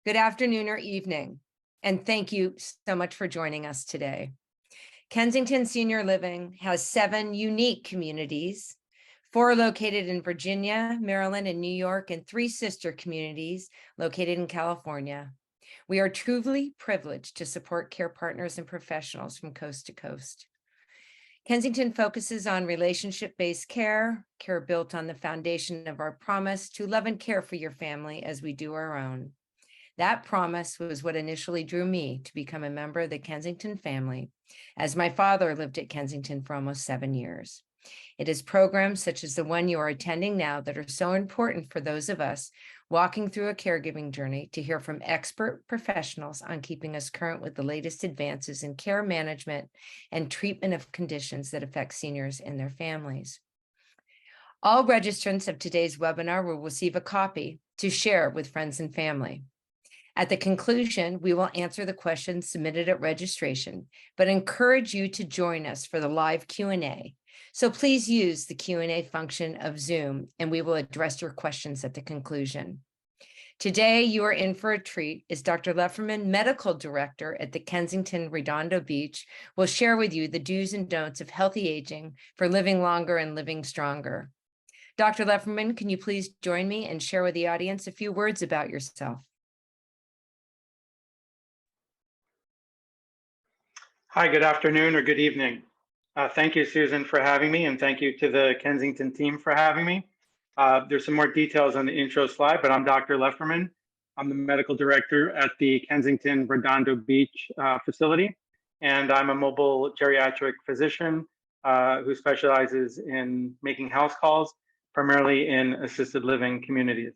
good afternoon or evening, and thank you so much for joining us today. Kensington Senior Living has 7 unique communities, 4 located in Virginia, Maryland, and New York, and 3 sister communities located in California. We are truly privileged to support care partners and professionals from coast to coast. Kensington focuses on relationship-based care built on the foundation of our promise to love and care for your family as we do our own. That promise was what initially drew me to become a member of the Kensington family, as my father lived at Kensington for almost 7 years. It is programs such as the one you are attending now that are so important for those of us walking through a caregiving journey to hear from expert professionals on keeping us current with the latest advances in care management and treatment of conditions that affect seniors and their families. All registrants of today's webinar will receive a copy to share with friends and family. At the conclusion, we will answer the questions submitted at registration, but encourage you to join us for the live Q&A. So please use the Q&A function of Zoom, and we will address your questions at the conclusion. Today, you are in for a treat as Dr. Lefferman, Medical Director at the Kensington Redondo Beach, will share with you the do's and don'ts of healthy aging for living longer and living stronger. Dr. Lefferman, can you please join me and share with the audience a few words about yourself? Hi, good afternoon or good evening. Thank you, Susan, for having me, and thank you to the Kensington team for having me. There's some more details on the intro slide, but I'm Dr. Lefferman. I'm the medical director at the Kensington Redondo Beach facility, and I'm a mobile geriatric physician who specializes in making house calls, primarily in assisted living communities.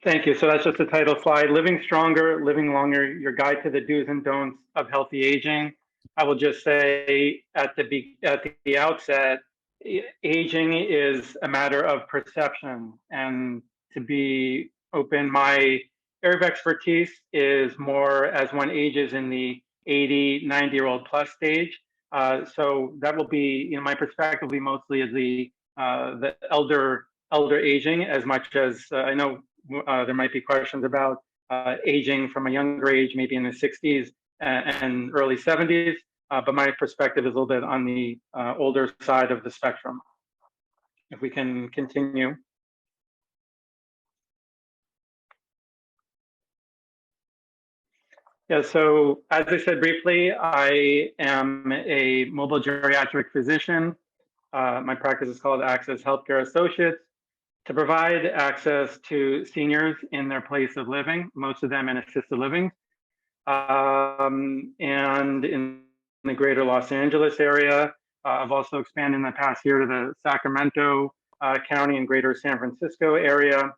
Thank you. So that's just the title slide, Living Stronger, Living Longer, your guide to the do's and don'ts of healthy aging. I will just say at the outset, aging is a matter of perception. And to be open, my area of expertise is more as one ages in the 80, 90-year-old plus stage. So that will be, my perspective will be mostly as the elder aging, as much as I know there might be questions about aging from a younger age, maybe in the 60s and early 70s, but my perspective is a little bit on the older side of the spectrum. If we can continue. Yeah, so as I said briefly, I am a mobile geriatric physician. My practice is called Access Healthcare Associates, to provide access to seniors in their place of living, most of them in assisted living, and in the greater Los Angeles area. I've also expanded in the past year to the Sacramento County and greater San Francisco area.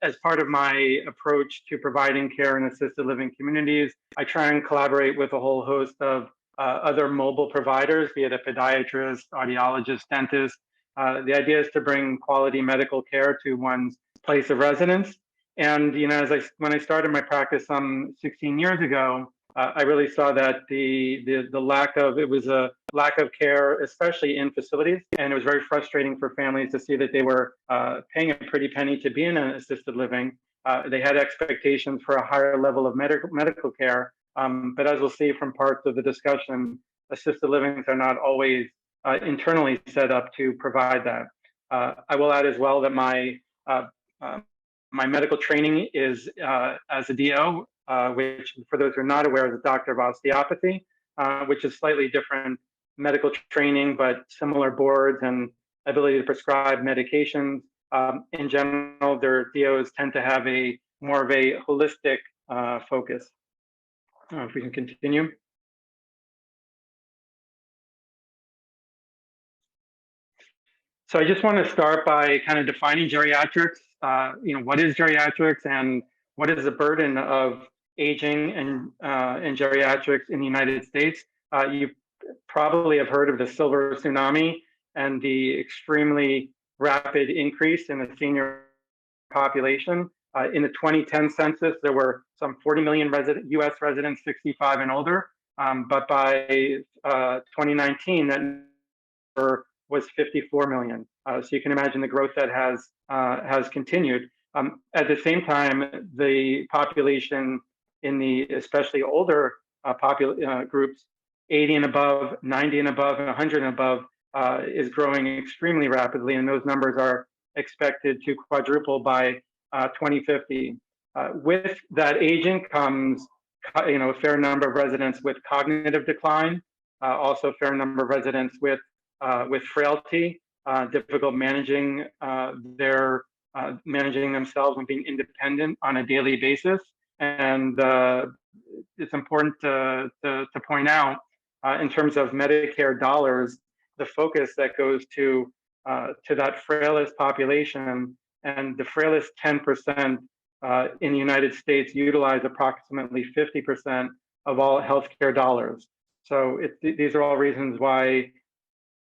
As part of my approach to providing care in assisted living communities, I try and collaborate with a whole host of other mobile providers, be it a podiatrist, audiologist, dentist. The idea is to bring quality medical care to one's place of residence. And when I started my practice some 16 years ago, I really saw that it was a lack of care, especially in facilities, and it was very frustrating for families to see that they were paying a pretty penny to be in an assisted living. They had expectations for a higher level of medical care, but as we'll see from parts of the discussion, assisted livings are not always internally set up to provide that. I will add as well that my medical training is as a DO, which for those who are not aware is a doctor of osteopathy, which is slightly different medical training, but similar boards and ability to prescribe medications. In general, their DOs tend to have more of a holistic focus. If we can continue. So I just want to start by kind of defining geriatrics. What is geriatrics and what is the burden of aging and geriatrics in the United States? You probably have heard of the silver tsunami and the extremely rapid increase in the senior population. In the 2010 census, there were some 40 million U.S. residents 65 and older, but by 2019, that number was 54 million. So you can imagine the growth that has continued. At the same time, the population in the especially older groups, 80 and above, 90 and above, and 100 and above, is growing extremely rapidly, and those numbers are expected to quadruple by 2050. With that aging comes, a fair number of residents with cognitive decline, also a fair number of residents with frailty, difficult managing managing themselves and being independent on a daily basis. And it's important to point out, in terms of Medicare dollars, the focus that goes to that frailest population, and the frailest 10% in the United States utilize approximately 50% of all healthcare dollars. So these are all reasons why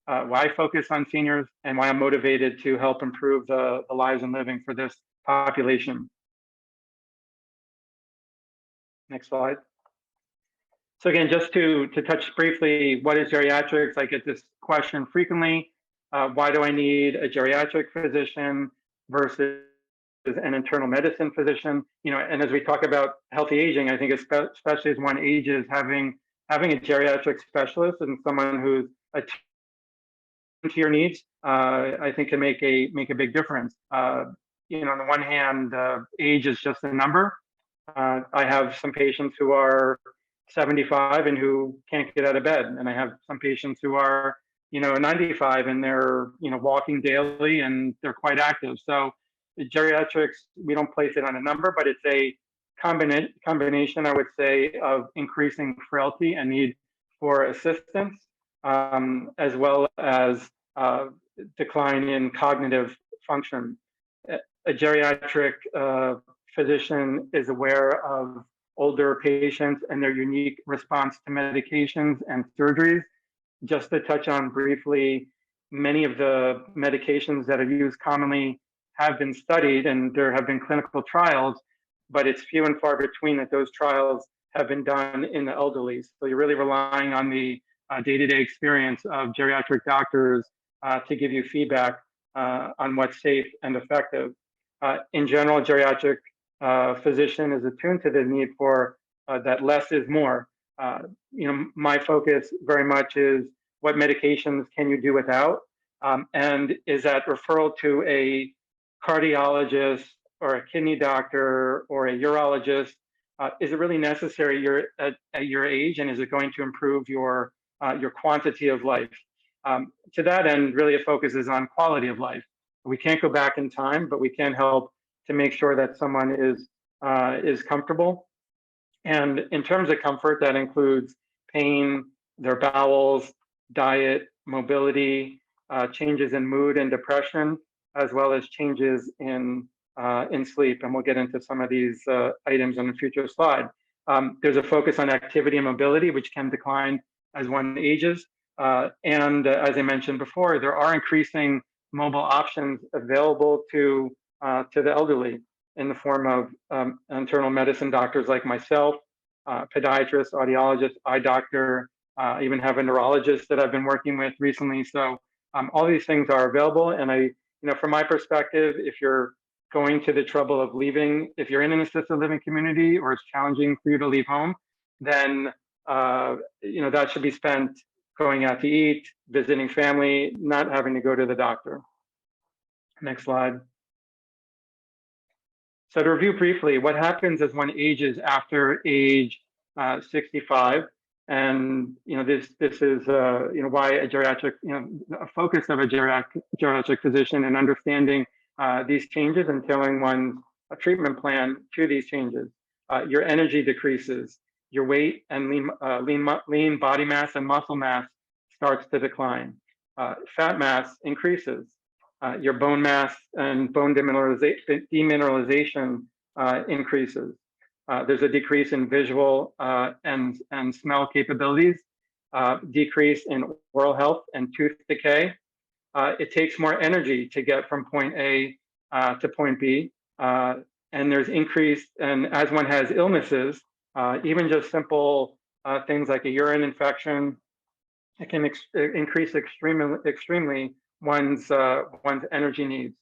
I focus on seniors and why I'm motivated to help improve the lives and living for this population. Next slide. So again, just to touch briefly, what is geriatrics? I get this question frequently. Why do I need a geriatric physician versus an internal medicine physician? And as we talk about healthy aging, I think especially as one ages, having a geriatric specialist and someone who's attuned to your needs, I think can make a big difference. On the one hand, age is just a number. I have some patients who are 75 and who can't get out of bed, and I have some patients who are 95 and they're walking daily and they're quite active. So the geriatrics, we don't place it on a number, but it's a combination, I would say, of increasing frailty and need for assistance, as well as decline in cognitive function. A geriatric physician is aware of older patients and their unique response to medications and surgeries. Just to touch on briefly, many of the medications that are used commonly have been studied and there have been clinical trials, but it's few and far between that those trials have been done in the elderly. So you're really relying on the day-to-day experience of geriatric doctors to give you feedback on what's safe and effective. In general, geriatric physician is attuned to the need for that less is more. My focus very much is what medications can you do without, and is that referral to a cardiologist or a kidney doctor or a urologist, is it really necessary at your age, and is it going to improve your quantity of life? To that end, really it focuses on quality of life. We can't go back in time, but we can help to make sure that someone is comfortable. And in terms of comfort, that includes pain, their bowels, diet, mobility, changes in mood and depression, as well as changes in sleep. And we'll get into some of these items on a future slide. There's a focus on activity and mobility, which can decline as one ages. And as I mentioned before, there are increasing mobile options available to the elderly in the form of internal medicine doctors like myself, podiatrist, audiologist, eye doctor, even have a neurologist that I've been working with recently. So all these things are available. And from my perspective, if you're going to the trouble of leaving, if you're in an assisted living community or it's challenging for you to leave home, then that should be spent going out to eat, visiting family, not having to go to the doctor. Next slide. So to review briefly, what happens as one ages after age 65, and this is why a geriatric, a focus of a geriatric physician and understanding these changes and tailoring one's treatment plan to these changes. Your energy decreases, your weight and lean body mass and muscle mass starts to decline. Fat mass increases. Your bone mass and bone demineralization increases. There's a decrease in visual and smell capabilities, decrease in oral health and tooth decay. It takes more energy to get from point A to point B. And there's increase, and as one has illnesses, even just simple things like a urine infection, it can increase extremely one's energy needs.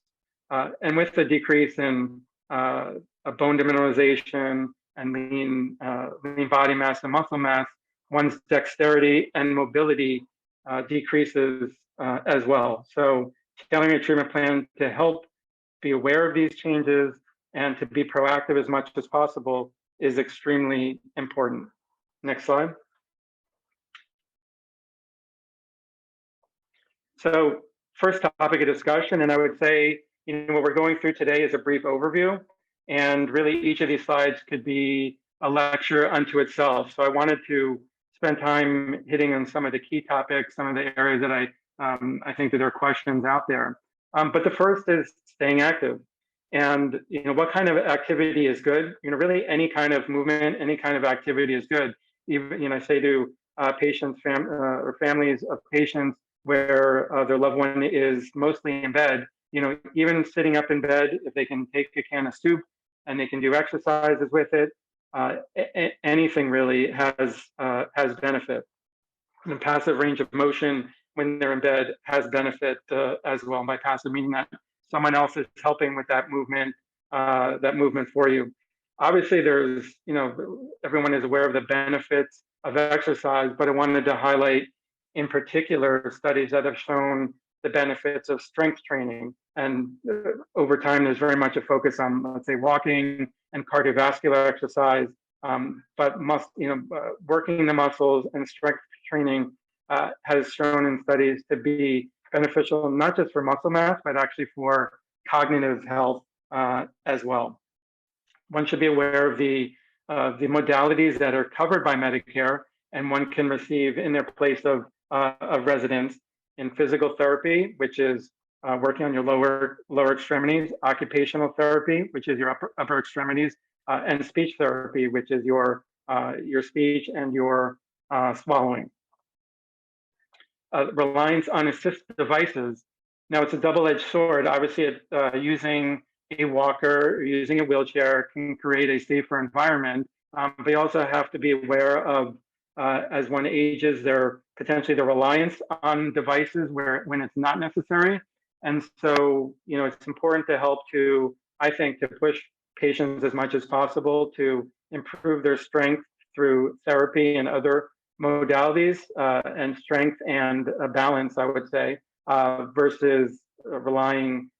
And with the decrease in bone demineralization and lean body mass and muscle mass, one's dexterity and mobility decreases as well. So tailoring a treatment plan to help be aware of these changes and to be proactive as much as possible is extremely important. Next slide. So first topic of discussion, and I would say, what we're going through today is a brief overview, and really each of these slides could be a lecture unto itself. So I wanted to spend time hitting on some of the key topics, some of the areas that I think that there are questions out there. But the first is staying active. And what kind of activity is good? Really any kind of movement, any kind of activity is good. Even I say to patients, or families of patients where their loved one is mostly in bed, even sitting up in bed, if they can take a can of soup and they can do exercises with it, anything really has benefit. And the passive range of motion when they're in bed has benefit as well. By passive meaning that someone else is helping with that movement for you. Obviously, there's everyone is aware of the benefits of exercise, but I wanted to highlight in particular studies that have shown the benefits of strength training. And over time, there's very much a focus on, let's say, walking and cardiovascular exercise, but working the muscles and strength training has shown in studies to be beneficial, not just for muscle mass, but actually for cognitive health as well. One should be aware of the modalities that are covered by Medicare and one can receive in their place of residence in physical therapy, which is working on your lower extremities, occupational therapy, which is your upper extremities, and speech therapy, which is your speech and your swallowing. Reliance on assistive devices. Now it's a double-edged sword. Obviously, using a walker or using a wheelchair can create a safer environment, but you also have to be aware of as one ages, potentially the reliance on devices when it's not necessary. And so, it's important to help I think, to push patients as much as possible to improve their strength through therapy and other modalities and strength and balance, I would say, versus relying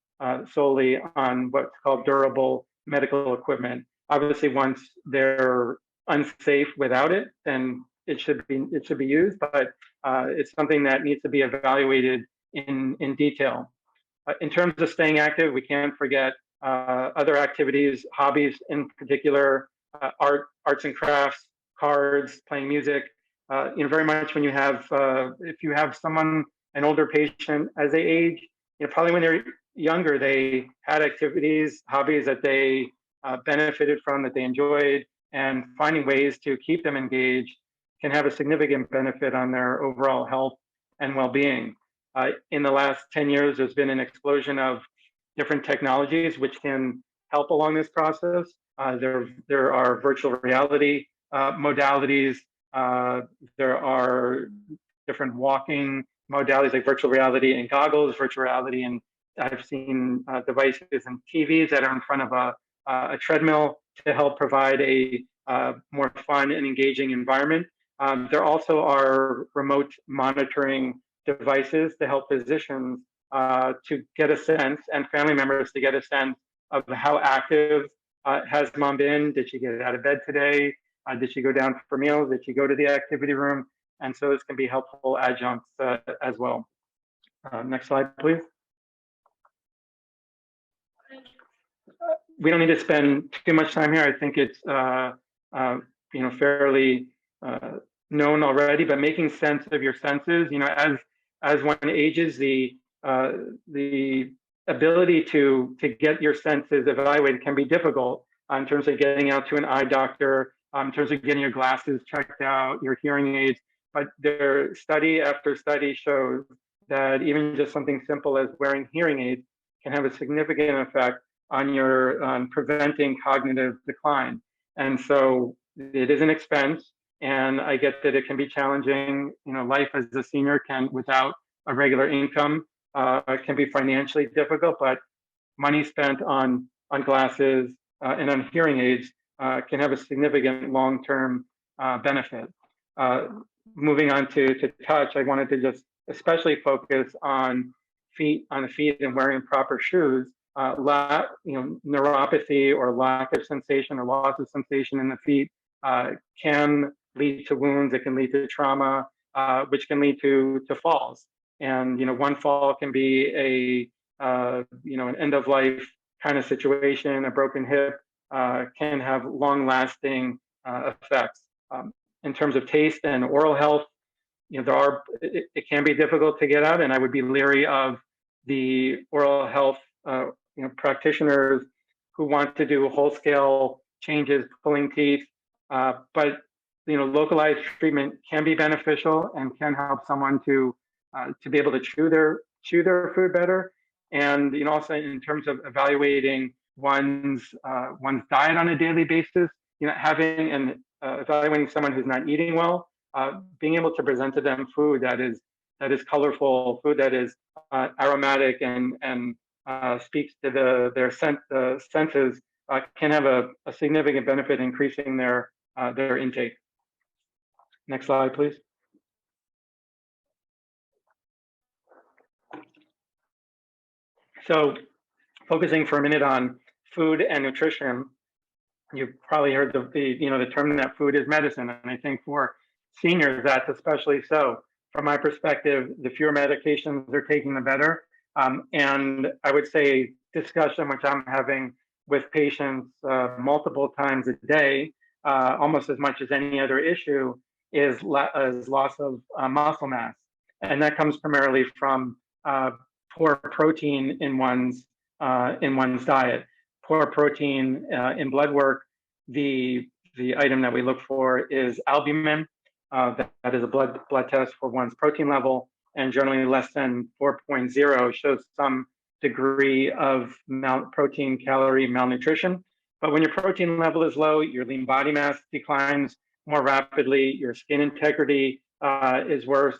solely on what's called durable medical equipment. Obviously, once they're unsafe without it, then it should be used, but it's something that needs to be evaluated in detail. In terms of staying active, we can't forget other activities, hobbies in particular, arts and crafts, cards, playing music. Very much when you have, if you have an older patient as they age, probably when they're younger, they had activities, hobbies that they benefited from, that they enjoyed, and finding ways to keep them engaged can have a significant benefit on their overall health and well-being. In the last 10 years, there's been an explosion of different technologies which can help along this process. There are virtual reality modalities. There are different walking modalities like virtual reality and goggles, virtual reality, and I've seen devices and TVs that are in front of a treadmill to help provide a more fun and engaging environment. There also are remote monitoring devices to help physicians to get a sense, and family members to get a sense of how active has mom been. Did she get out of bed today? Did she go down for meals? Did she go to the activity room? And so this can be helpful adjuncts as well. Next slide, please. We don't need to spend too much time here. I think it's fairly known already, but making sense of your senses. As one ages, the ability to get your senses evaluated can be difficult in terms of getting out to an eye doctor, in terms of getting your glasses checked out, your hearing aids. But their study after study shows that even just something simple as wearing hearing aids can have a significant effect on your preventing cognitive decline. And so it is an expense, and I get that it can be challenging. Life as a senior without a regular income, can be financially difficult, but money spent on glasses and on hearing aids can have a significant long-term benefit. Moving on to touch, I wanted to just especially focus on the feet and wearing proper shoes. Neuropathy or lack of sensation or loss of sensation in the feet can lead to wounds. It can lead to trauma, which can lead to falls. And one fall can be an end of life kind of situation. A broken hip can have long-lasting effects. In terms of taste and oral health, it can be difficult to get out, and I would be leery of the oral health practitioners who want to do whole-scale changes, pulling teeth. But localized treatment can be beneficial and can help someone to be able to chew their food better. And also in terms of evaluating one's diet on a daily basis, having and evaluating someone who's not eating well, being able to present to them food that is colorful, food that is aromatic and speaks to their senses can have a significant benefit in increasing their intake. Next slide, please. So, focusing for a minute on food and nutrition, you've probably heard the term that food is medicine, and I think for seniors that's especially so. From my perspective, the fewer medications they're taking, the better. And I would say discussion, which I'm having with patients multiple times a day, almost as much as any other issue, is loss of muscle mass, and that comes primarily from poor protein in one's diet. Poor protein in blood work, the item that we look for is albumin. That is a blood test for one's protein level, and generally less than 4.0 shows some degree of protein calorie malnutrition. But when your protein level is low, your lean body mass declines more rapidly, your skin integrity is worse,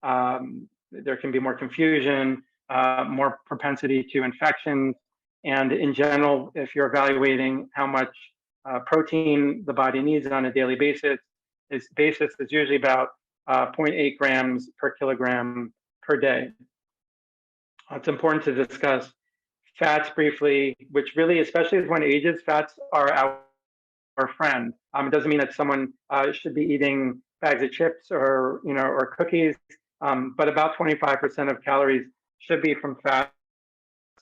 there can be more confusion, more propensity to infections, and in general, if you're evaluating how much protein the body needs on a daily basis, is usually about 0.8 grams per kilogram per day. It's important to discuss fats briefly, which really, especially as one ages, fats are our friend. It doesn't mean that someone should be eating bags of chips or cookies, but about 25% of calories should be from fats,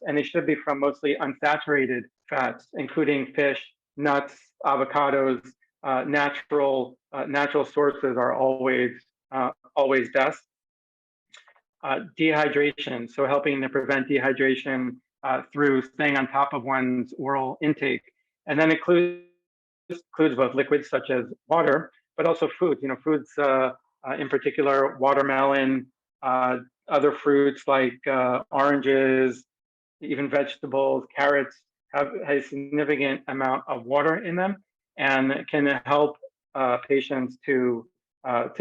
and they should be from mostly unsaturated fats, including fish, nuts, avocados. Natural sources are always best. Dehydration, so helping to prevent dehydration through staying on top of one's oral intake, and then includes both liquids such as water, but also foods. Foods in particular, watermelon, other fruits like oranges, even vegetables, carrots have a significant amount of water in them, and can help patients to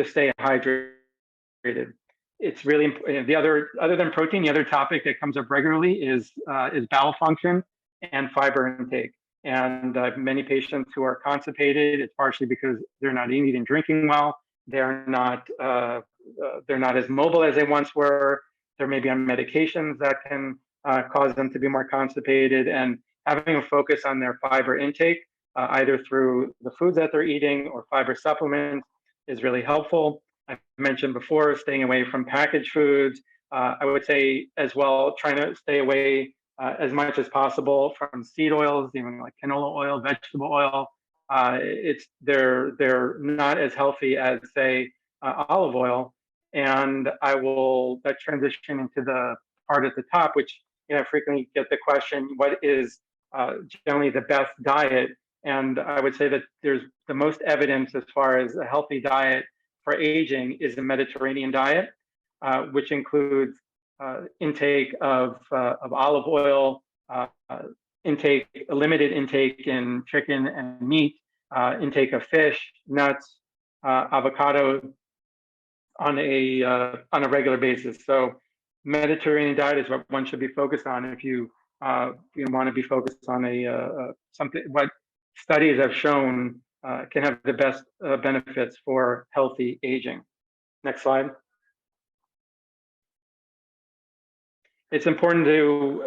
stay hydrated. It's really important. Other than protein, the other topic that comes up regularly is bowel function and fiber intake. And many patients who are constipated, it's partially because they're not eating and drinking well. They're not as mobile as they once were. They're maybe on medications that can cause them to be more constipated. And having a focus on their fiber intake, either through the foods that they're eating or fiber supplements, is really helpful. I mentioned before, staying away from packaged foods. I would say as well, trying to stay away as much as possible from seed oils, even like canola oil, vegetable oil. They're not as healthy as, say, olive oil. And that transition into the part at the top, which I frequently get the question, what is generally the best diet? And I would say that there's the most evidence as far as a healthy diet for aging is the Mediterranean diet, which includes intake of olive oil, limited intake in chicken and meat, intake of fish, nuts, avocado on a regular basis. So Mediterranean diet is what one should be focused on if you want to be focused on something what studies have shown can have the best benefits for healthy aging. Next slide. It's important to,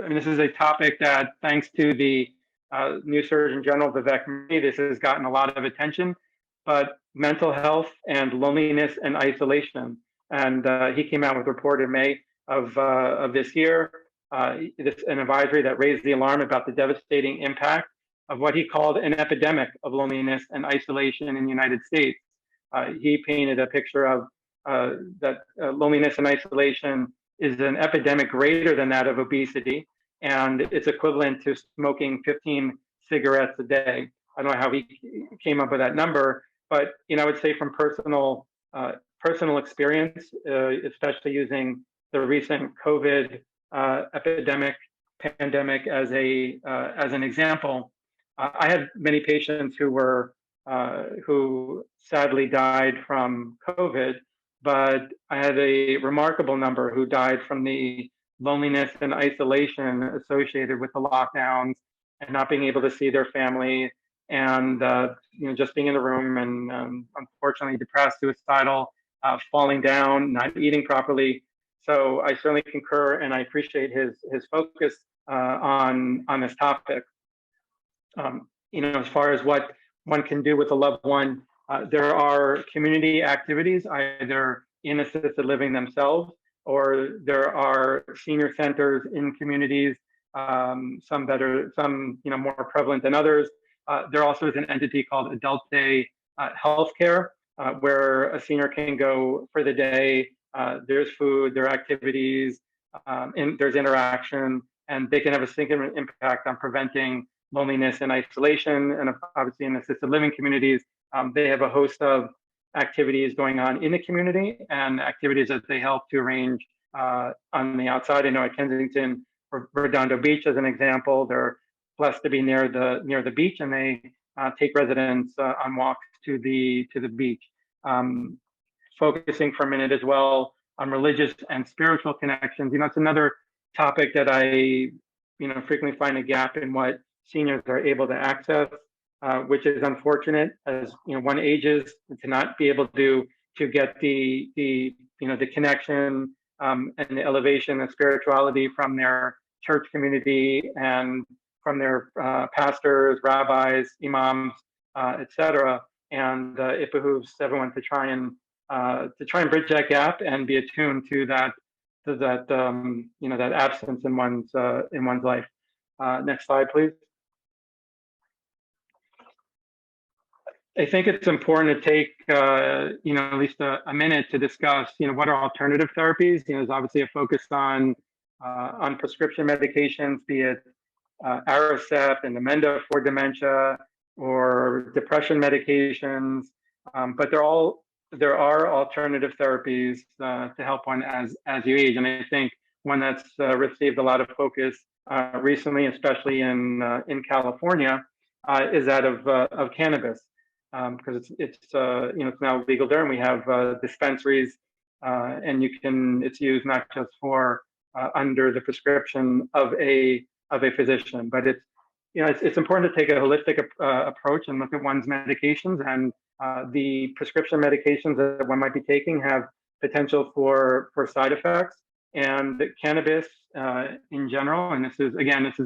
and this is a topic that, thanks to the new Surgeon General, Vivek Murthy, this has gotten a lot of attention, but mental health and loneliness and isolation. And he came out with a report in May of this year, an advisory that raised the alarm about the devastating impact of what he called an epidemic of loneliness and isolation in the United States. He painted a picture of that loneliness and isolation is an epidemic greater than that of obesity, and it's equivalent to smoking 15 cigarettes a day. I don't know how he came up with that number, but I would say from personal experience, especially using the recent COVID pandemic as an example. I had many patients who sadly died from COVID, but I had a remarkable number who died from the loneliness and isolation associated with the lockdowns and not being able to see their family, and just being in the room, and unfortunately depressed, suicidal, falling down, not eating properly. So I certainly concur, and I appreciate his focus on this topic. As far as what one can do with a loved one, there are community activities, either in assisted living themselves, or there are senior centers in communities, some more prevalent than others. There also is an entity called Adult Day Healthcare, where a senior can go for the day. There's food, there are activities, and there's interaction, and they can have a significant impact on preventing loneliness and isolation. And obviously in assisted living communities, they have a host of activities going on in the community and activities that they help to arrange on the outside. I know at Kensington, Redondo Beach as an example, they're blessed to be near the beach, and they take residents on walks to the beach. Focusing for a minute as well on religious and spiritual connections. It's another topic that I frequently find a gap in what seniors are able to access, which is unfortunate as one ages, to not be able to get the connection and the elevation of spirituality from their church community and from their pastors, rabbis, imams, etc. And it behooves everyone to try and bridge that gap and be attuned to that absence in one's life. Next slide, please. I think it's important to take, at least a minute to discuss, what are alternative therapies. There's obviously a focus on prescription medications, be it Aricept and Namenda for dementia, or depression medications, but there are alternative therapies to help one as you age. And I think one that's received a lot of focus recently, especially in California, is that of cannabis. Because it's now legal there, and we have dispensaries, and it's used not just for under the prescription of a physician, but it's important to take a holistic approach and look at one's medications, and the prescription medications that one might be taking have potential for side effects, and cannabis in general. And this is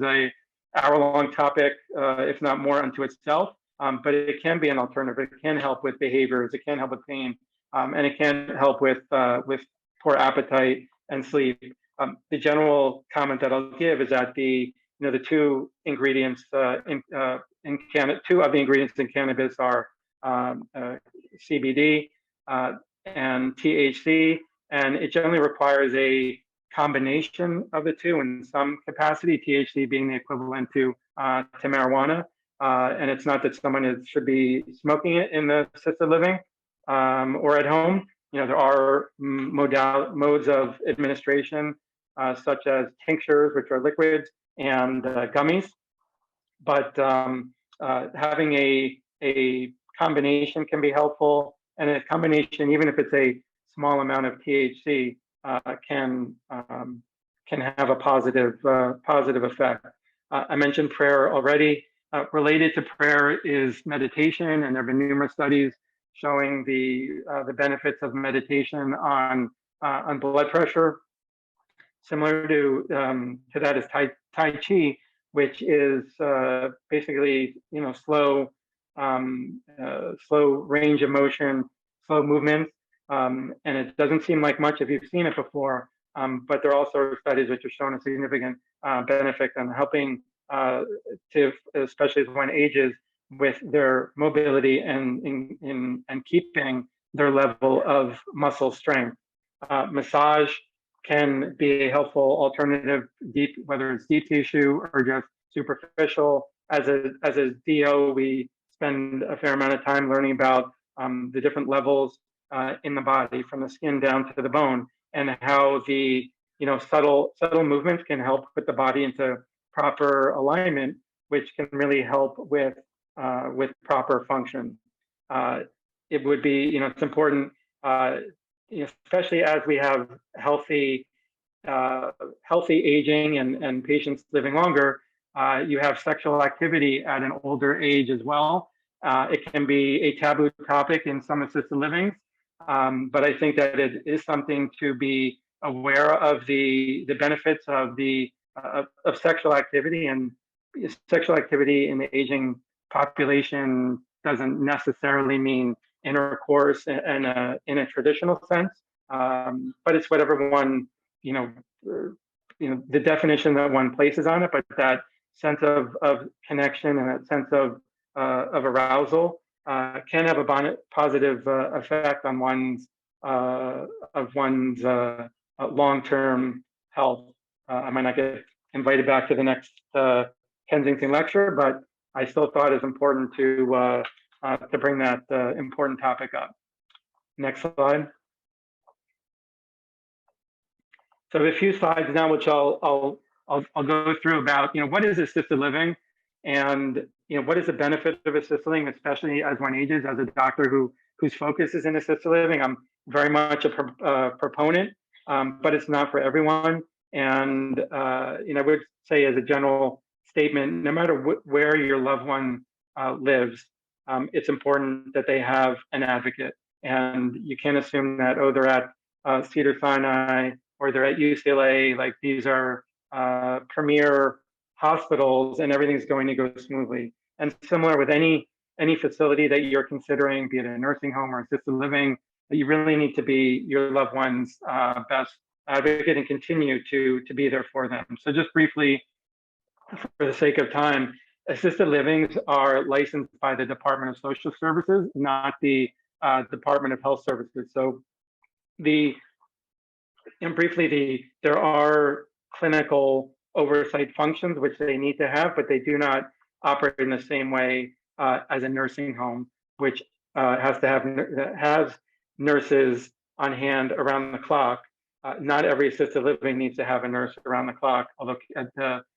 a hour-long topic, if not more unto itself. But it can be an alternative. It can help with behaviors. It can help with pain, and it can help with poor appetite and sleep. The general comment that I'll give is that the two ingredients two of the ingredients in cannabis are CBD and THC, and it generally requires a combination of the two in some capacity. THC being the equivalent to marijuana. And it's not that someone should be smoking it in the assisted living or at home. There are modes of administration, such as tinctures, which are liquids, and gummies. But having a combination can be helpful, and a combination, even if it's a small amount of THC, can can have a positive effect. I mentioned prayer already. Related to prayer is meditation, and there have been numerous studies showing the benefits of meditation on blood pressure. Similar to that is Tai Chi, which is basically slow range of motion, slow movements, and it doesn't seem like much if you've seen it before. But there are also studies which have shown a significant benefit on helping especially as one ages, with their mobility and keeping their level of muscle strength. Massage can be a helpful alternative, whether it's deep tissue or just superficial. As a DO, we spend a fair amount of time learning about the different levels in the body, from the skin down to the bone, and how the subtle movements can help put the body into proper alignment, which can really help with proper function. It would be, it's important, especially as we have healthy aging and patients living longer. You have sexual activity at an older age as well. It can be a taboo topic in some assisted livings, but I think that it is something to be aware of the benefits of of sexual activity. And sexual activity in the aging population doesn't necessarily mean intercourse in a traditional sense, but it's whatever one the definition that one places on it. But that sense of connection and that sense of arousal can have a positive effect on one's long-term health. I might not get invited back to the next Kensington lecture, but I still thought it was important to bring that important topic up. Next slide. So a few slides now, which I'll go through about what is assisted living, and what is the benefit of assisted living, especially as one ages. As a doctor whose focus is in assisted living, I'm very much a proponent, but it's not for everyone. And I would say, as a general statement, no matter where your loved one lives, it's important that they have an advocate. And you can't assume that, oh, they're at Cedars-Sinai or they're at UCLA, like these are premier hospitals and everything's going to go smoothly. And similar with any facility that you're considering, be it a nursing home or assisted living, you really need to be your loved one's best advocate and continue to be there for them. So just briefly, for the sake of time, assisted livings are licensed by the Department of Social Services, not the Department of Health Services. So there are clinical oversight functions which they need to have, but they do not operate in the same way as a nursing home, which has nurses on hand around the clock. Not every assisted living needs to have a nurse around the clock, although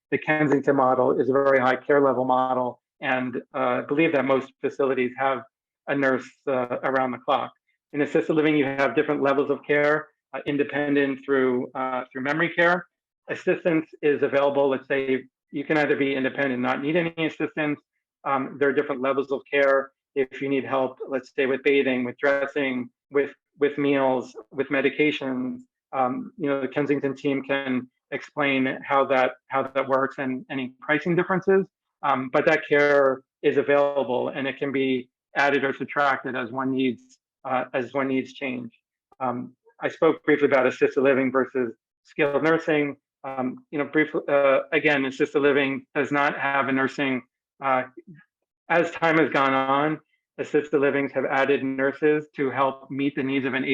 the Kensington model is a very high care level model, and I believe that most facilities have a nurse around the clock. In assisted living, you have different levels of care, independent through memory care. Assistance is available. Let's say you can either be independent, not need any assistance. There are different levels of care. If you need help, let's say with bathing, with dressing, with meals, with medications, the Kensington team can explain how that works and any pricing differences. But that care is available, and it can be added or subtracted as one needs change. I spoke briefly about assisted living versus skilled nursing. Briefly, again, assisted living does not have a nursing. As time has gone on, assisted livings have added nurses to help meet the needs of an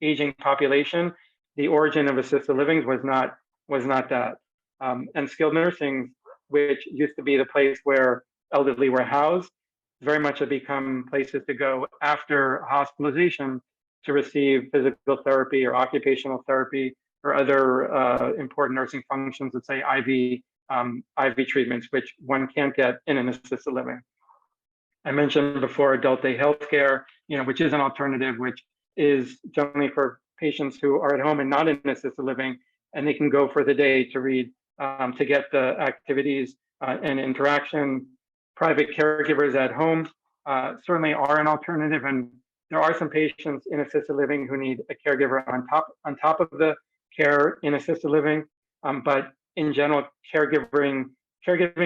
aging population. The origin of assisted livings was not that. And skilled nursing, which used to be the place where elderly were housed, very much have become places to go after hospitalization to receive physical therapy or occupational therapy or other important nursing functions, let's say IV treatments, which one can't get in an assisted living. I mentioned before adult day healthcare, which is an alternative, which is generally for patients who are at home and not in assisted living, and they can go for the day to read, to get the activities and interaction. Private caregivers at home certainly are an alternative, and there are some patients in assisted living who need a caregiver on top of the care in assisted living. But in general, caregiving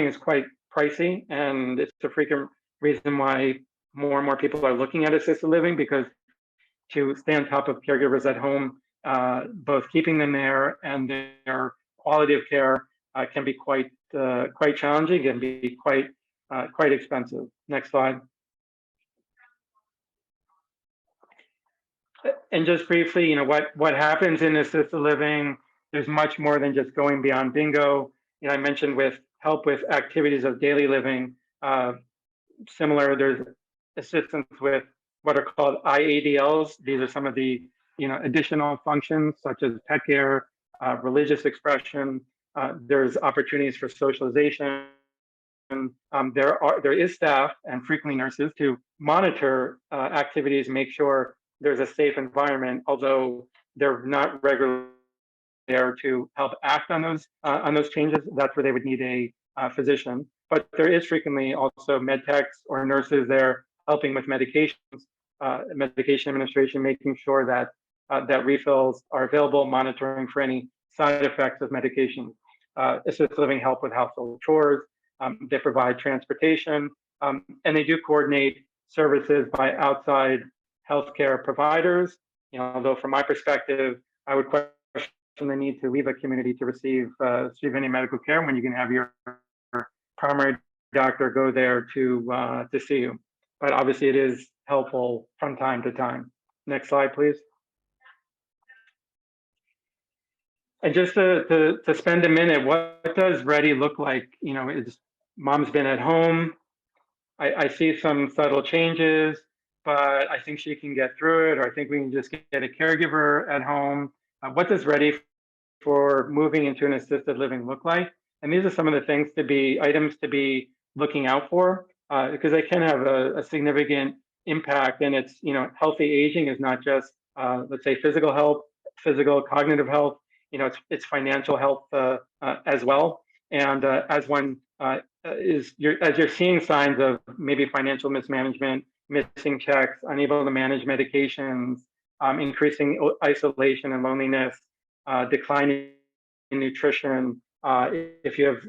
is quite pricey, and it's a frequent reason why more and more people are looking at assisted living, because to stay on top of caregivers at home, both keeping them there and their quality of care can be quite challenging and be quite expensive. Next slide. And just briefly, what happens in assisted living, there's much more than just going beyond bingo. I mentioned with help with activities of daily living. Similar, there's assistance with what are called IADLs. These are some of the additional functions such as pet care, religious expression. There's opportunities for socialization. There is staff and frequently nurses to monitor activities, make sure there's a safe environment, although they're not regularly there to help act on those changes. That's where they would need a physician. But there is frequently also med techs or nurses there helping with medications, medication administration, making sure that that refills are available, monitoring for any side effects of medication. Assisted living help with household chores. They provide transportation, and they do coordinate services by outside healthcare providers. Although from my perspective, I would question the need to leave a community to receive any medical care when you can have your primary doctor go there to see you. But obviously, it is helpful from time to time. Next slide, please. And just to spend a minute, what does ready look like? Mom's been at home. I see some subtle changes, but I think she can get through it, or I think we can just get a caregiver at home. What does ready for moving into an assisted living look like? And these are some of the items to be looking out for, because they can have a significant impact. And it's, healthy aging is not just, let's say, physical health, physical, cognitive health. It's financial health as well. And as you're seeing signs of maybe financial mismanagement, missing checks, unable to manage medications, increasing isolation and loneliness, declining in nutrition, if you have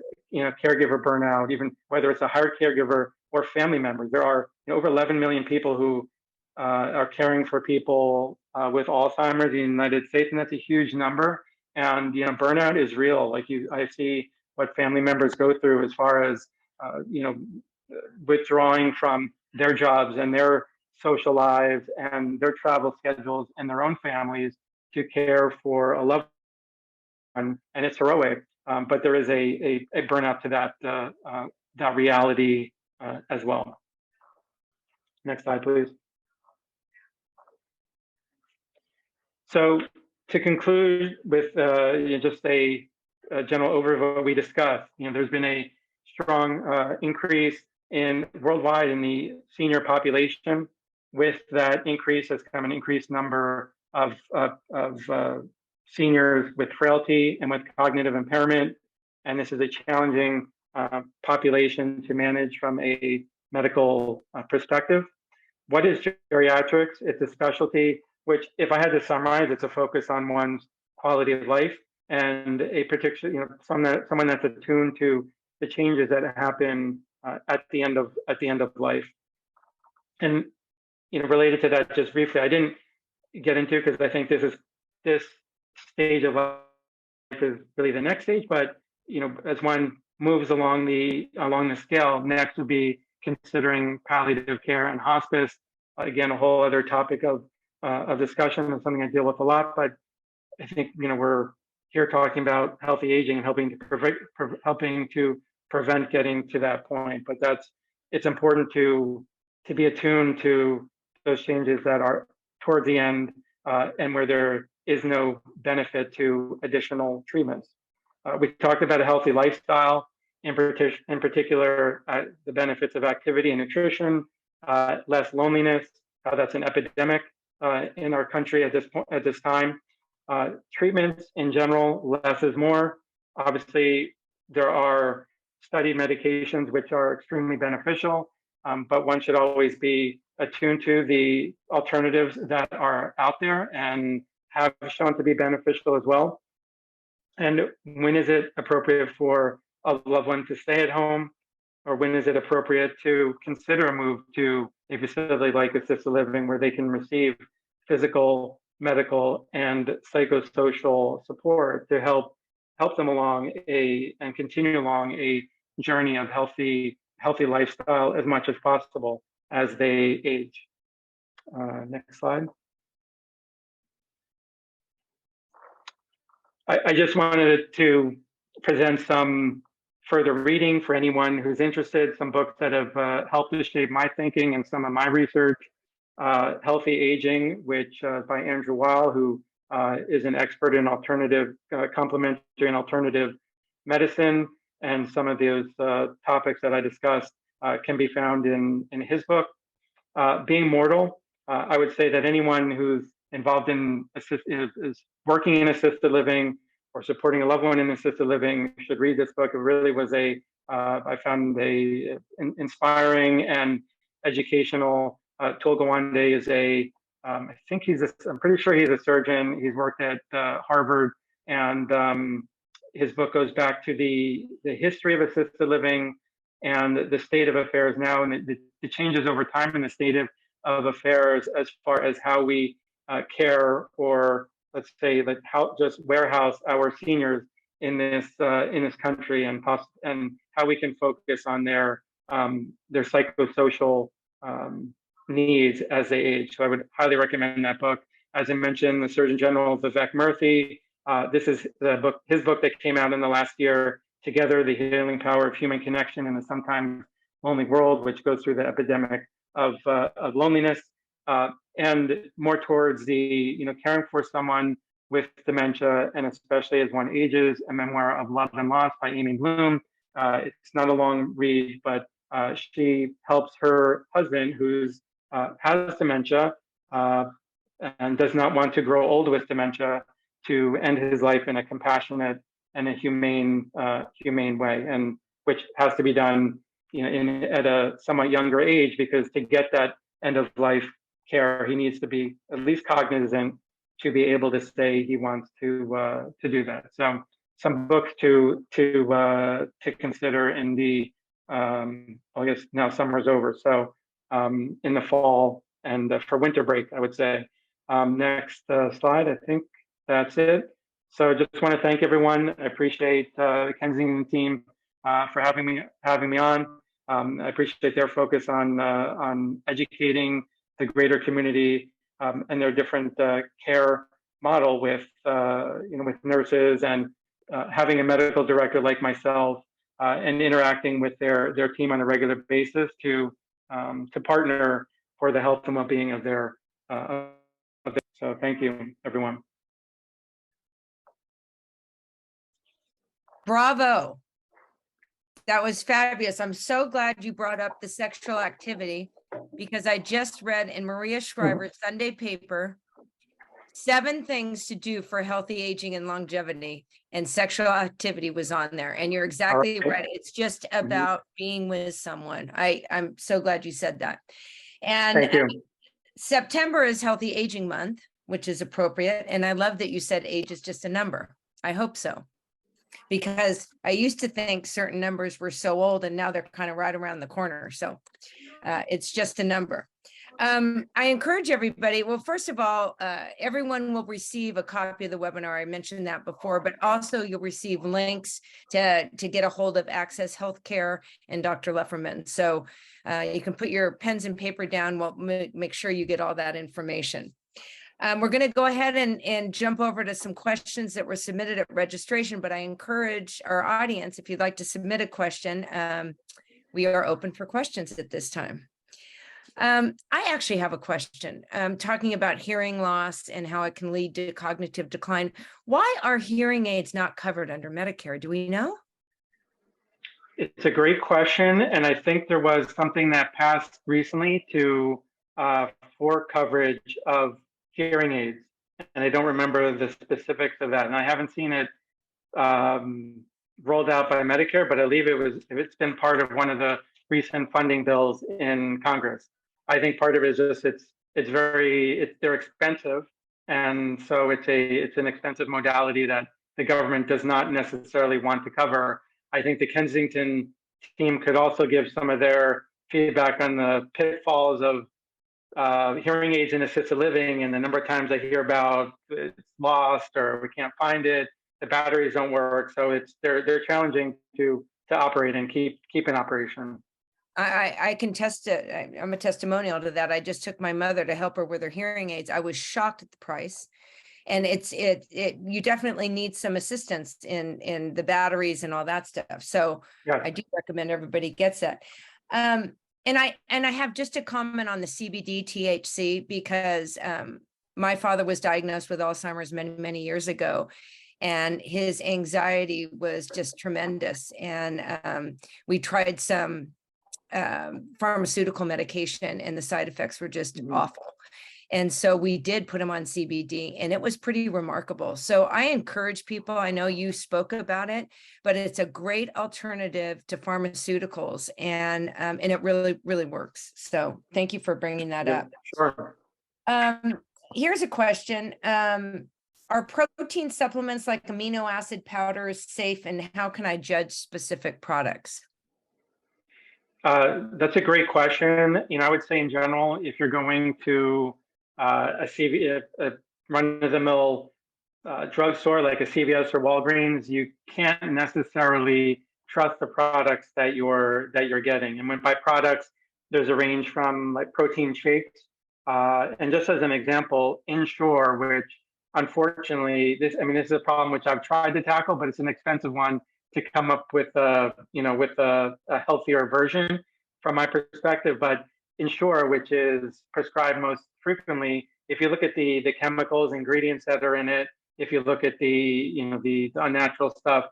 caregiver burnout, even whether it's a hired caregiver or family members. There are over 11 million people who are caring for people with Alzheimer's in the United States, and that's a huge number. And burnout is real. I see what family members go through as far as withdrawing from their jobs and their social lives and their travel schedules and their own families to care for a loved one, and it's heroic. But there is a burnout to that reality as well. Next slide, please. So to conclude with just a general overview of what we discussed, there's been a strong increase worldwide in the senior population. With that increase has come an increased number of seniors with frailty and with cognitive impairment. And this is a challenging population to manage from a medical perspective. What is geriatrics? It's a specialty which, if I had to summarize, it's a focus on one's quality of life and a particular, someone that's attuned to the changes that happen at the end of life. And related to that, just briefly, I didn't get into, because I think this stage of life is really the next stage. But as one moves along the scale, next would be considering palliative care and hospice. Again, a whole other topic of discussion, and something I deal with a lot. But I think we're here talking about healthy aging and helping to prevent getting to that point. But it's important to be attuned to those changes that are towards the end, and where there is no benefit to additional treatments. We talked about a healthy lifestyle, in particular, the benefits of activity and nutrition, less loneliness. That's an epidemic in our country at this time. Treatments in general, less is more. Obviously, there are studied medications which are extremely beneficial, but one should always be attuned to the alternatives that are out there and have shown to be beneficial as well. And when is it appropriate for a loved one to stay at home, or when is it appropriate to consider a move to a facility like assisted living where they can receive physical, medical, and psychosocial support to help them along and continue along a journey of healthy lifestyle as much as possible as they age. Next slide. I just wanted to present some further reading for anyone who's interested, some books that have helped to shape my thinking and some of my research. Healthy Aging, which by Andrew Weil, who is an expert in alternative, complementary and alternative medicine. And some of those topics that I discussed can be found in his book. Being Mortal, I would say that anyone who's involved in is working in assisted living or supporting a loved one in assisted living should read this book. It really was I found inspiring and educational. Tul Gawande is I think I'm pretty sure he's a surgeon. He's worked at Harvard, and his book goes back to the history of assisted living and the state of affairs now, and the changes over time in the state of affairs as far as how we care, or let's say like how just warehouse our seniors in this country, and how we can focus on their psychosocial needs as they age. So I would highly recommend that book. As I mentioned, the Surgeon General, Vivek Murthy. This is his book that came out in the last year, Together: The Healing Power of Human Connection in a Sometimes Lonely World, which goes through the epidemic of loneliness, and more towards the caring for someone with dementia, and especially as one ages, a memoir of love and loss by Amy Bloom. It's not a long read, but she helps her husband, who's has dementia and does not want to grow old with dementia, to end his life in a compassionate and a humane way, and which has to be done at a somewhat younger age, because to get that end of life care, he needs to be at least cognizant to be able to say he wants to do that. So some books to consider in the I guess now summer's over, so in the fall and for winter break, I would say. Next slide. I think that's it. So just want to thank everyone. I appreciate the Kensington team for having me on. I appreciate their focus on educating the greater community and their different care model with with nurses, and having a medical director like myself and interacting with their team on a regular basis to partner for the health and well-being of their. So thank you, everyone. Bravo. That was fabulous. I'm so glad you brought up the sexual activity, because I just read in Maria Shriver's Sunday paper, 7 things to do for healthy aging and longevity, and sexual activity was on there. And you're exactly right. It's just about being with someone. I'm so glad you said that. And thank you. September is Healthy Aging Month, which is appropriate. And I love that you said age is just a number. I hope so, because I used to think certain numbers were so old, and now they're kind of right around the corner. So it's just a number. I encourage everybody. Well, first of all, everyone will receive a copy of the webinar. I mentioned that before, but also you'll receive links to get a hold of Access Healthcare and Dr. Lefferman. So you can put your pens and paper down. We'll make sure you get all that information. We're going to go ahead and jump over to some questions that were submitted at registration, but I encourage our audience, if you'd like to submit a question, we are open for questions at this time. I actually have a question talking about hearing loss and how it can lead to cognitive decline. Why are hearing aids not covered under Medicare? Do we know? It's a great question, and I think there was something that passed recently for coverage of hearing aids. and I don't remember the specifics of that. And I haven't seen it rolled out by Medicare, but I believe it's been part of one of the recent funding bills in Congress. I think part of it is just they're expensive, and so it's an expensive modality that the government does not necessarily want to cover. I think the Kensington team could also give some of their feedback on the pitfalls of hearing aids in assisted living, and the number of times I hear about it's lost or we can't find it, the batteries don't work, so they're challenging to operate and keep in operation. I can I'm a testimonial to that. I just took my mother to help her with her hearing aids. I was shocked at the price. And you definitely need some assistance in the batteries and all that stuff. So Yes. I do recommend everybody gets that. And I have just a comment on the CBD THC, because my father was diagnosed with Alzheimer's many, many years ago, and his anxiety was just tremendous. And we tried some pharmaceutical medication, and the side effects were just awful. And so we did put him on CBD, and it was pretty remarkable. So I encourage people, I know you spoke about it, but it's a great alternative to pharmaceuticals, and it really, really works. So thank you for bringing that up. Sure. Here's a question. Are protein supplements like amino acid powders safe, and how can I judge specific products? That's a great question. I would say in general, if you're going to a run-of-the-mill drugstore like a CVS or Walgreens, you can't necessarily trust the products that you're getting. And by products, there's a range from like protein shakes. And just as an example, Ensure, which unfortunately, this is a problem which I've tried to tackle, but it's an expensive one to come up with a healthier version from my perspective. But Ensure, which is prescribed most frequently, if you look at the chemicals, ingredients that are in it, if you look at the unnatural stuff,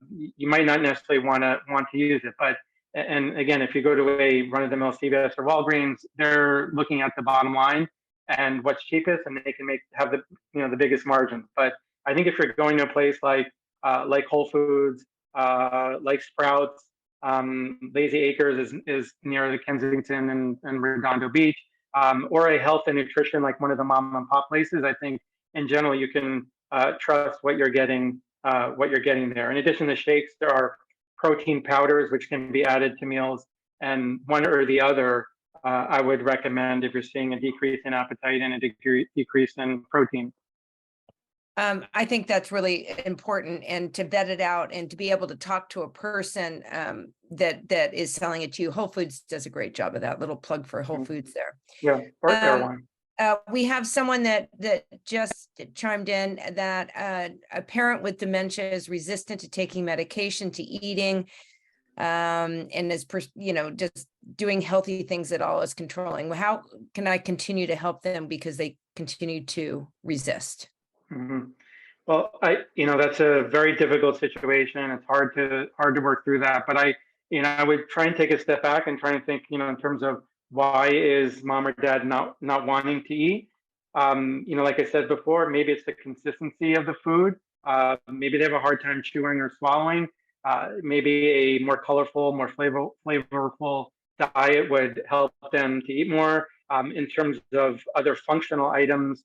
you might not necessarily want to use it. But and again, if you go to a run-of-the-mill CVS or Walgreens, they're looking at the bottom line and what's cheapest, and they can have the biggest margins. But I think if you're going to a place like Whole Foods, like Sprouts, Lazy Acres is near the Kensington and Redondo Beach, or a health and nutrition like one of the mom and pop places. I think in general you can trust what you're getting there. In addition to shakes, there are protein powders which can be added to meals, and one or the other I would recommend if you're seeing a decrease in appetite and a decrease in protein. I think that's really important, and to vet it out and to be able to talk to a person that is selling it to you. Whole Foods does a great job of that. Little plug for Whole Foods there. Yeah, or Airline. We have someone that just chimed in that a parent with dementia is resistant to taking medication, to eating, and is just doing healthy things at all, is controlling. How can I continue to help them because they continue to resist? Mm-hmm. Well, that's a very difficult situation. It's hard to work through that. But I would try and take a step back and try and think, in terms of why is mom or dad not wanting to eat? Like I said before, maybe it's the consistency of the food. Maybe they have a hard time chewing or swallowing. Maybe a more colorful, more flavorful diet would help them to eat more. In terms of other functional items,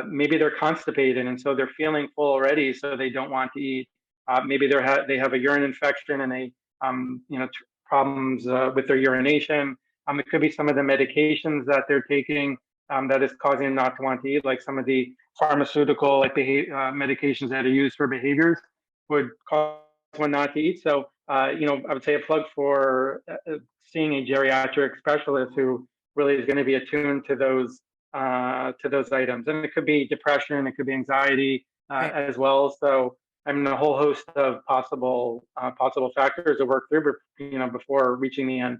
maybe they're constipated and so they're feeling full already, so they don't want to eat. Maybe they have a urine infection and problems with their urination. It could be some of the medications that they're taking that is causing them not to want to eat, like some of the pharmaceutical medications that are used for behaviors would cause one not to eat. So, I would say a plug for seeing a geriatric specialist who really is going to be attuned to those items. And it could be depression, it could be anxiety as well. So a whole host of possible factors to work through, before reaching the end.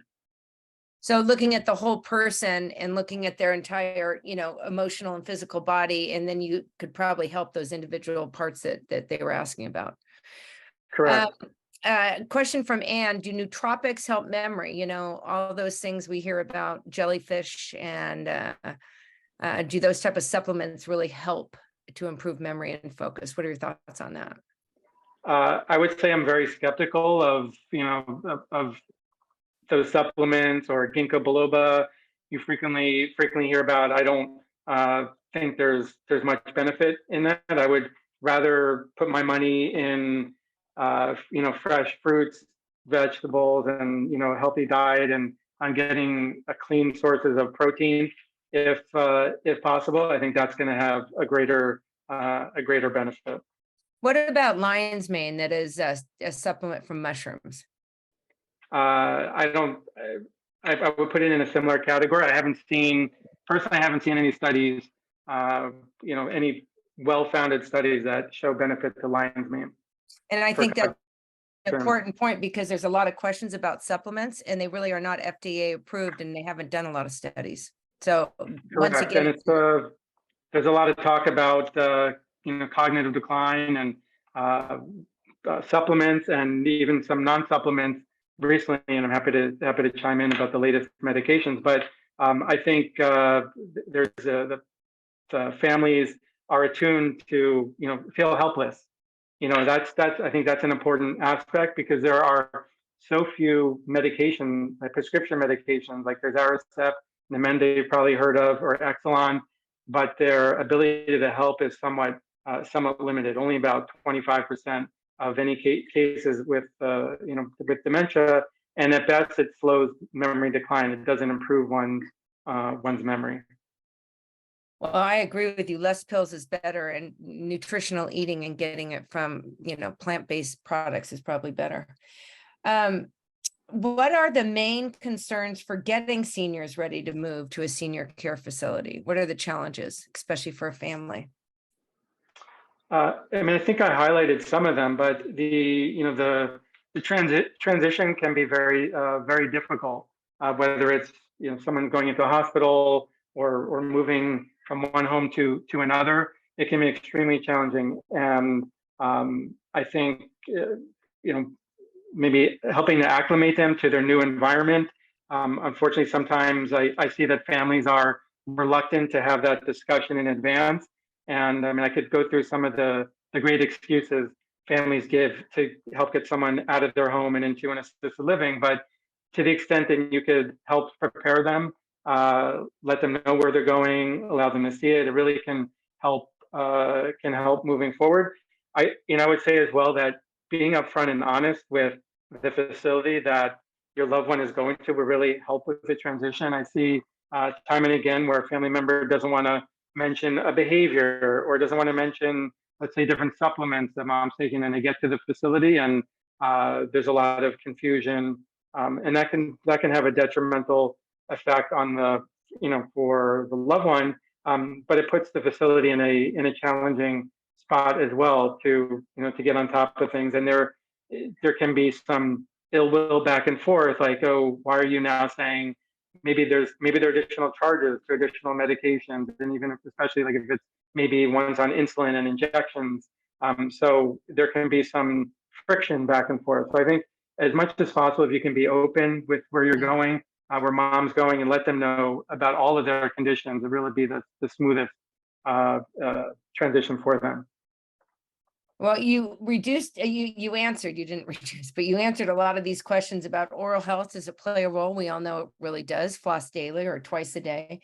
So looking at the whole person and looking at their entire, emotional and physical body, and then you could probably help those individual parts that they were asking about. Correct. Question from Anne: do nootropics help memory? All those things we hear about, jellyfish, and do those type of supplements really help to improve memory and focus. What are your thoughts on that? I would say I'm very skeptical of, of those supplements or ginkgo biloba you frequently hear about. I don't think there's much benefit in that. I would rather put my money in fresh fruits, vegetables, and healthy diet, and on getting a clean sources of protein if possible. I think that's going to have a greater benefit. What about lion's mane that is a supplement from mushrooms? I don't. I would put it in a similar category. I haven't seen any studies, any well-founded studies that show benefit to lion's mane. And I think that's an important point, because there's a lot of questions about supplements and they really are not FDA approved and they haven't done a lot of studies. So once again, and it's there's a lot of talk about cognitive decline and supplements and even some non-supplements recently, and I'm happy to chime in about the latest medications. But I think there's the families are attuned to feel helpless. That's I think that's an important aspect, because there are so few medications, like prescription medications, like there's Aricept, Namenda you've probably heard of, or Exelon, but their ability to help is somewhat limited. Only about 25% of any cases with with dementia, and at best it slows memory decline. It doesn't improve one's memory. Well, I agree with you. Less pills is better, and nutritional eating and getting it from plant-based products is probably better. What are the main concerns for getting seniors ready to move to a senior care facility? What are the challenges, especially for a family? I think I highlighted some of them, but the transition can be very very difficult. Whether it's someone going into a hospital or moving from one home to another, it can be extremely challenging. And I think maybe helping to acclimate them to their new environment. Unfortunately, sometimes I see that families are reluctant to have that discussion in advance. And I could go through some of the great excuses families give to help get someone out of their home and into an assisted living. But to the extent that you could help prepare them, let them know where they're going, allow them to see it, it really can help moving forward. I would say as well that being upfront and honest with the facility that your loved one is going to will really help with the transition. I see time and again where a family member doesn't want to mention a behavior or doesn't want to mention, let's say, different supplements that mom's taking, and they get to the facility and there's a lot of confusion, and that can have a detrimental effect on for the loved one, but it puts the facility in a challenging spot as well to get on top of things. And there can be some ill will back and forth, like, oh, why are you now saying maybe there are additional charges to additional medications, and even especially like if it's maybe one's on insulin and injections. So there can be some friction back and forth. So I think as much as possible, if you can be open with where you're going, where mom's going, and let them know about all of their conditions, it really be the smoothest transition for them. Well, you answered, you didn't reduce, but you answered a lot of these questions about oral health. Does it play a role? We all know it really does. Floss daily or twice a day.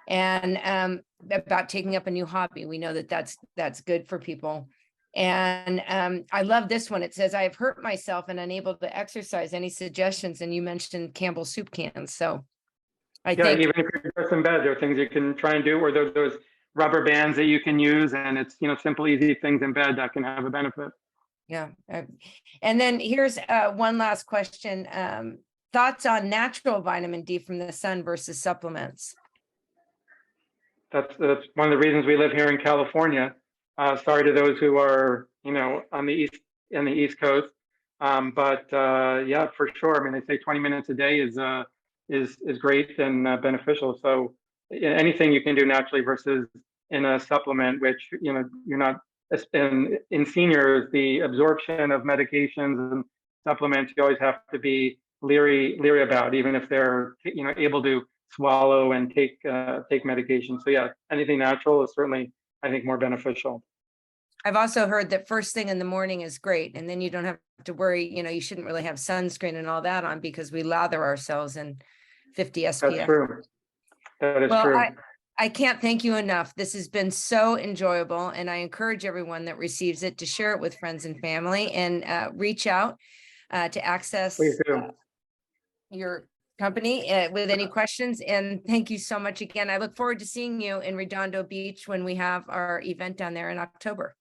And about taking up a new hobby. We know that that's good for people. And I love this one. It says, I have hurt myself and unable to exercise. Any suggestions? And you mentioned Campbell's soup cans. So I think even if you're just in bed, there are things you can try and do, or those rubber bands that you can use, and it's simple, easy things in bed that can have a benefit. Yeah. And then here's one last question. Thoughts on natural vitamin D from the sun versus supplements? That's one of the reasons we live here in California. Sorry to those who are on the East Coast, but yeah, for sure. They say 20 minutes a day is great and beneficial. So anything you can do naturally versus in a supplement, which you're not in seniors, the absorption of medications and supplements, you always have to be leery about, even if they're able to swallow and take medication. So yeah, anything natural is certainly I think, more beneficial. I've also heard that first thing in the morning is great, and then you don't have to worry, you shouldn't really have sunscreen and all that on because we lather ourselves in 50 SPF. That's true. That is Well, true. I can't thank you enough. This has been so enjoyable, and I encourage everyone that receives it to share it with friends and family and reach out to access Please do. your company with any questions. And thank you so much again. I look forward to seeing you in Redondo Beach when we have our event down there in October.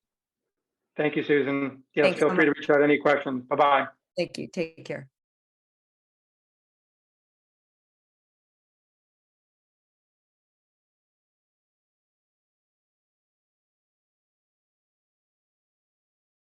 Thank you, Susan. Yes, Thanks feel so free to much. reach out any questions. Bye-bye. Thank you. Take care.